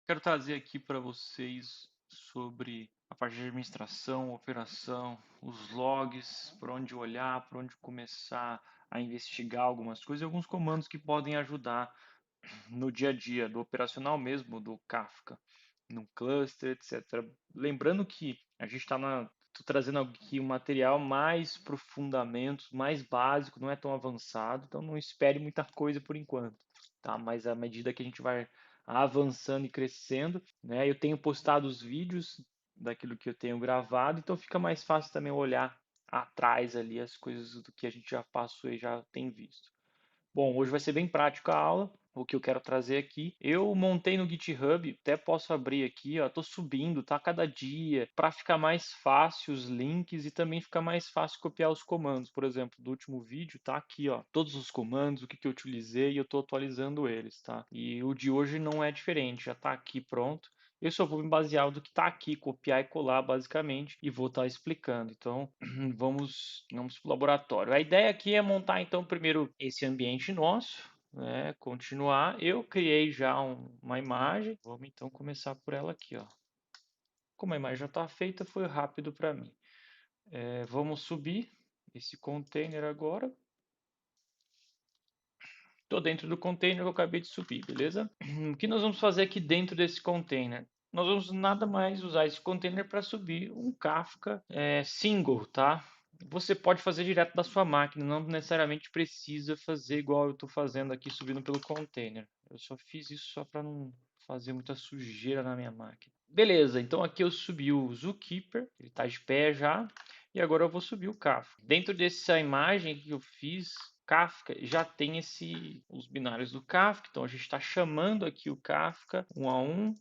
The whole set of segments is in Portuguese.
Quero trazer aqui para vocês sobre a parte de administração, operação, os logs, por onde olhar, por onde começar a investigar algumas coisas e alguns comandos que podem ajudar no dia a dia, do operacional mesmo, do Kafka, no cluster, etc. Lembrando que a gente está tô trazendo aqui um material mais para fundamentos, mais básico, não é tão avançado, então não espere muita coisa por enquanto, tá? Mas à medida que a gente vai avançando e crescendo, né? Eu tenho postado os vídeos daquilo que eu tenho gravado, então fica mais fácil também olhar atrás ali as coisas do que a gente já passou e já tem visto. Bom, hoje vai ser bem prático a aula. O que eu quero trazer aqui, eu montei no GitHub, até posso abrir aqui, ó, tô subindo, tá cada dia, para ficar mais fácil os links e também ficar mais fácil copiar os comandos. Por exemplo, do último vídeo tá aqui, ó, todos os comandos, o que que eu utilizei e eu tô atualizando eles, tá? E o de hoje não é diferente, já tá aqui pronto. Eu só vou me basear do que está aqui, copiar e colar basicamente, e vou estar explicando. Então, vamos para o laboratório. A ideia aqui é montar então primeiro esse ambiente nosso, né? Continuar. Eu criei já uma imagem. Vamos então começar por ela aqui, ó. Como a imagem já está feita, foi rápido para mim. Vamos subir esse container agora. Estou dentro do container que eu acabei de subir, beleza? O que nós vamos fazer aqui dentro desse container? Nós vamos nada mais usar esse container para subir um Kafka single, tá? Você pode fazer direto da sua máquina, não necessariamente precisa fazer igual eu estou fazendo aqui, subindo pelo container. Eu só fiz isso só para não fazer muita sujeira na minha máquina. Beleza, então aqui eu subi o Zookeeper, ele está de pé já, e agora eu vou subir o Kafka. Dentro dessa imagem que eu fiz, Kafka já tem os binários do Kafka, então a gente está chamando aqui o Kafka um a um,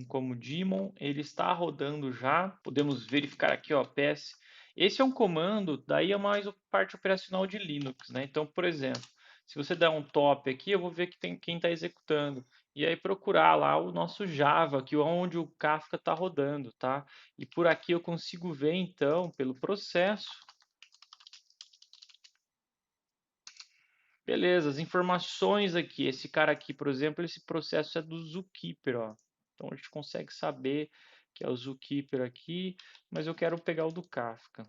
como daemon, ele está rodando já, podemos verificar aqui, ó, PS. Esse é um comando, daí é mais a parte operacional de Linux, né? Então, por exemplo, se você der um top aqui, eu vou ver que tem quem está executando. E aí procurar lá o nosso Java, que é onde o Kafka está rodando, tá? E por aqui eu consigo ver, então, pelo processo. Beleza, as informações aqui. Esse cara aqui, por exemplo, esse processo é do Zookeeper, ó. Então a gente consegue saber que é o Zookeeper aqui, mas eu quero pegar o do Kafka.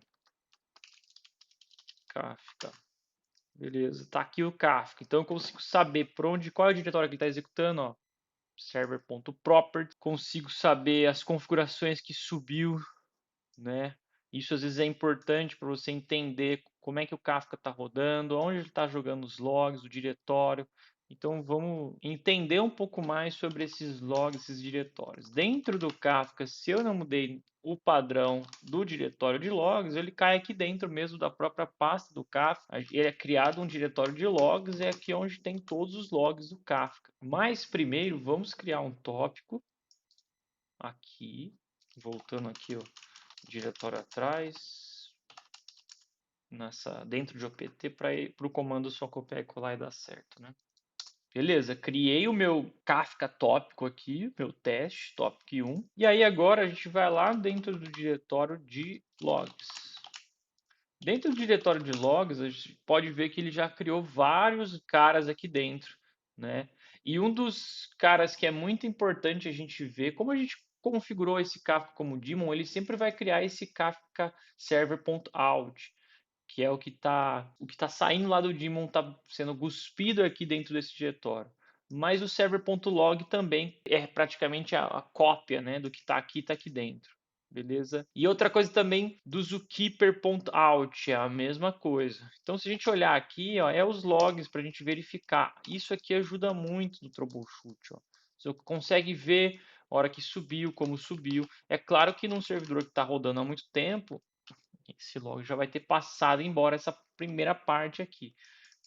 Kafka. Beleza, tá aqui o Kafka. Então eu consigo saber por onde, qual é o diretório que ele está executando, ó. Server.property. Consigo saber as configurações que subiu, né? Isso às vezes é importante para você entender como é que o Kafka está rodando, onde ele está jogando os logs, o diretório. Então vamos entender um pouco mais sobre esses logs, esses diretórios. Dentro do Kafka, se eu não mudei o padrão do diretório de logs, ele cai aqui dentro mesmo da própria pasta do Kafka. Ele é criado um diretório de logs, é aqui onde tem todos os logs do Kafka. Mas primeiro vamos criar um tópico aqui, voltando aqui, ó, diretório atrás, dentro de OPT, para o comando só copiar e colar e dar certo, né? Beleza, criei o meu Kafka tópico aqui, meu teste, topic 1. E aí agora a gente vai lá dentro do diretório de logs. Dentro do diretório de logs, a gente pode ver que ele já criou vários caras aqui dentro, né? E um dos caras que é muito importante a gente ver, como a gente configurou esse Kafka como daemon, ele sempre vai criar esse Kafka server.out, que é o que tá saindo lá do daemon, está sendo cuspido aqui dentro desse diretório. Mas o server.log também é praticamente a cópia, né, do que está aqui dentro. Beleza? E outra coisa também do zookeeper.out, é a mesma coisa. Então, se a gente olhar aqui, ó, é os logs para a gente verificar. Isso aqui ajuda muito no troubleshoot. Ó. Você consegue ver a hora que subiu, como subiu. É claro que num servidor que está rodando há muito tempo, esse log já vai ter passado embora essa primeira parte aqui.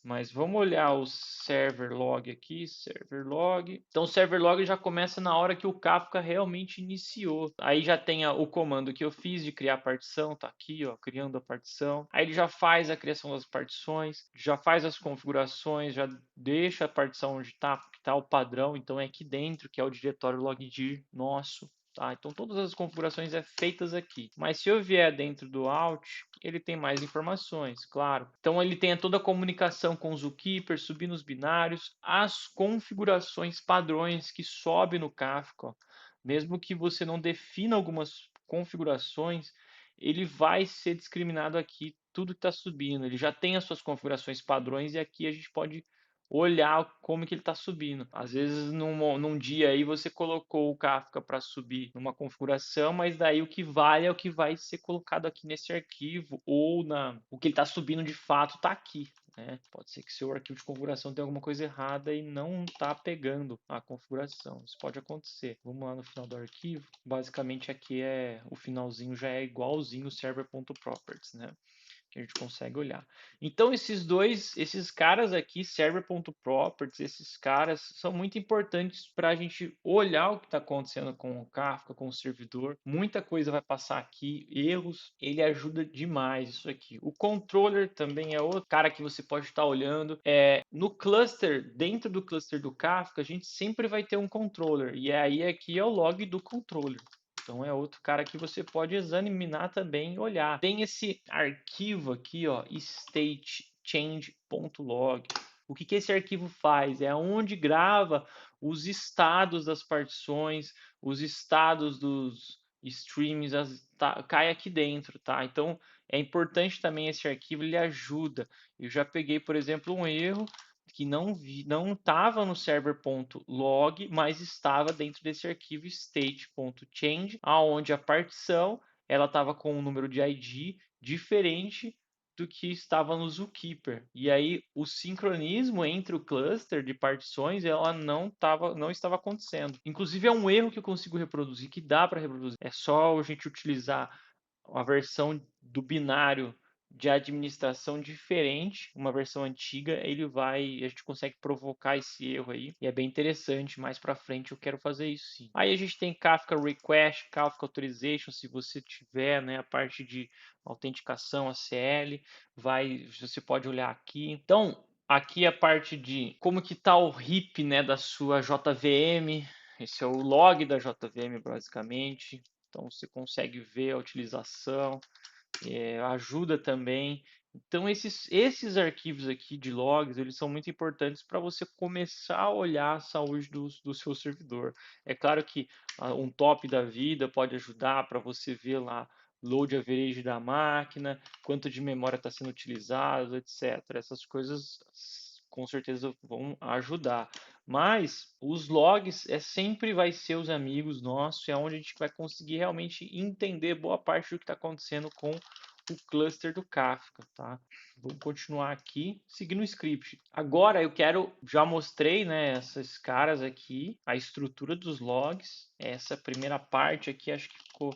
Mas vamos olhar o server log aqui, server log. Então o server log já começa na hora que o Kafka realmente iniciou. Aí já tem o comando que eu fiz de criar a partição, tá aqui, ó, criando a partição. Aí ele já faz a criação das partições, já faz as configurações, já deixa a partição onde está, que está o padrão, então é aqui dentro, que é o diretório logdir nosso. tá? Então todas as configurações é feitas aqui. Mas se eu vier dentro do Alt, ele tem mais informações, claro. Então ele tem toda a comunicação com o Zookeeper, subir nos binários, as configurações padrões que sobe no Kafka, ó. Mesmo que você não defina algumas configurações, ele vai ser discriminado aqui tudo que está subindo. Ele já tem as suas configurações padrões e aqui a gente pode olhar como que ele está subindo. Às vezes, num dia aí, você colocou o Kafka para subir numa configuração, mas daí o que vale é o que vai ser colocado aqui nesse arquivo, ou o que ele está subindo de fato está aqui. Né? Pode ser que seu arquivo de configuração tenha alguma coisa errada e não está pegando a configuração. Isso pode acontecer. Vamos lá no final do arquivo. Basicamente aqui o finalzinho já é igualzinho o server.properties, né? Que a gente consegue olhar. Então esses caras aqui, server.properties, esses caras são muito importantes para a gente olhar o que está acontecendo com o Kafka, com o servidor. Muita coisa vai passar aqui, erros, ele ajuda demais isso aqui. O controller também é outro cara que você pode estar olhando. No cluster, dentro do cluster do Kafka, a gente sempre vai ter um controller, e aí aqui é o log do controller. Então é outro cara que você pode examinar também e olhar. Tem esse arquivo aqui, ó, statechange.log. O que esse arquivo faz? É onde grava os estados das partições, os estados dos streams, cai aqui dentro, tá? Então é importante também esse arquivo, ele ajuda. Eu já peguei, por exemplo, um erro que não estava no server.log, mas estava dentro desse arquivo state.change, aonde a partição ela estava com um número de ID diferente do que estava no Zookeeper. E aí o sincronismo entre o cluster de partições ela não estava acontecendo. Inclusive é um erro que eu consigo reproduzir, que dá para reproduzir. É só a gente utilizar a versão do binário de administração diferente, uma versão antiga, a gente consegue provocar esse erro aí, e é bem interessante, mais para frente eu quero fazer isso sim. Aí a gente tem Kafka Request, Kafka Authorization, se você tiver, né, a parte de autenticação ACL, você pode olhar aqui. Então, aqui a parte de como que tá o RIP, né, da sua JVM, esse é o log da JVM basicamente. Então você consegue ver a utilização, ajuda também. Então esses arquivos aqui de logs, eles são muito importantes para você começar a olhar a saúde do seu servidor. É claro que um top da vida pode ajudar para você ver lá load average da máquina, quanto de memória está sendo utilizado, etc. Essas coisas com certeza vão ajudar. Mas os logs sempre vai ser os amigos nossos, é onde a gente vai conseguir realmente entender boa parte do que está acontecendo com o cluster do Kafka, tá? Vamos continuar aqui, seguindo o script. Agora já mostrei, né, essas caras aqui, a estrutura dos logs. Essa primeira parte aqui acho que ficou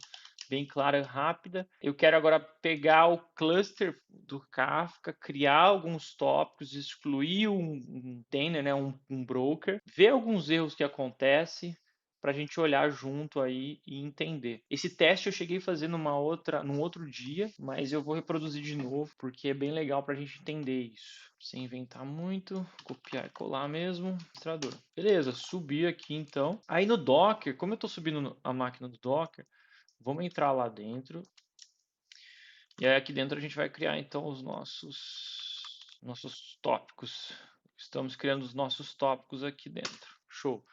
bem clara e rápida. Eu quero agora pegar o cluster do Kafka, criar alguns tópicos, excluir um container, né, um broker, ver alguns erros que acontecem para a gente olhar junto aí e entender. Esse teste eu cheguei a fazer num outro dia, mas eu vou reproduzir de novo porque é bem legal para a gente entender isso. Sem inventar muito, copiar e colar mesmo, administrador. Beleza, subi aqui então. Aí no Docker, como eu estou subindo a máquina do Docker, vamos entrar lá dentro. E aí aqui dentro a gente vai criar então os nossos tópicos. Estamos criando os nossos tópicos aqui dentro. Show.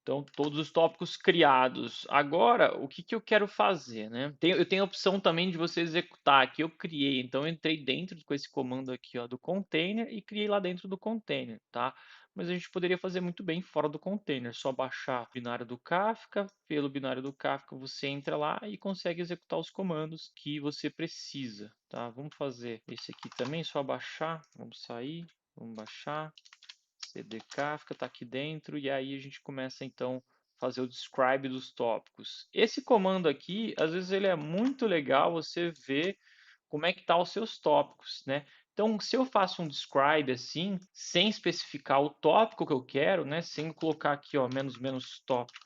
Então, todos os tópicos criados. Agora, o que eu quero fazer, né? Eu tenho a opção também de você executar. Aqui eu criei, então eu entrei dentro com esse comando aqui, ó, do container e criei lá dentro do container, tá? Mas a gente poderia fazer muito bem fora do container, só baixar o binário do Kafka, pelo binário do Kafka você entra lá e consegue executar os comandos que você precisa, tá? Vamos fazer esse aqui também, só baixar, vamos sair, vamos baixar, cd Kafka está aqui dentro e aí a gente começa então a fazer o describe dos tópicos. Esse comando aqui, às vezes ele é muito legal você ver como é que tá os seus tópicos, né? Então, se eu faço um describe assim, sem especificar o tópico que eu quero, né, sem colocar aqui, ó, menos topic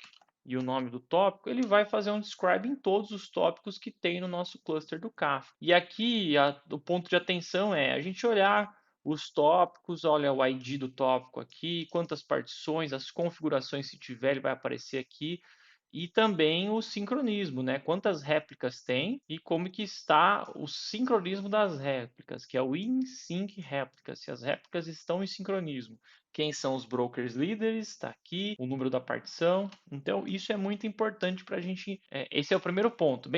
e o nome do tópico, ele vai fazer um describe em todos os tópicos que tem no nosso cluster do Kafka. E aqui o ponto de atenção é a gente olhar os tópicos, olha o ID do tópico aqui, quantas partições, as configurações se tiver, ele vai aparecer aqui. e também o sincronismo, né? Quantas réplicas tem e como que está o sincronismo das réplicas, que é o in-sync réplica, se as réplicas estão em sincronismo. Quem são os brokers líderes? Está aqui, o número da partição. Então, isso é muito importante para a gente. Esse é o primeiro ponto, bem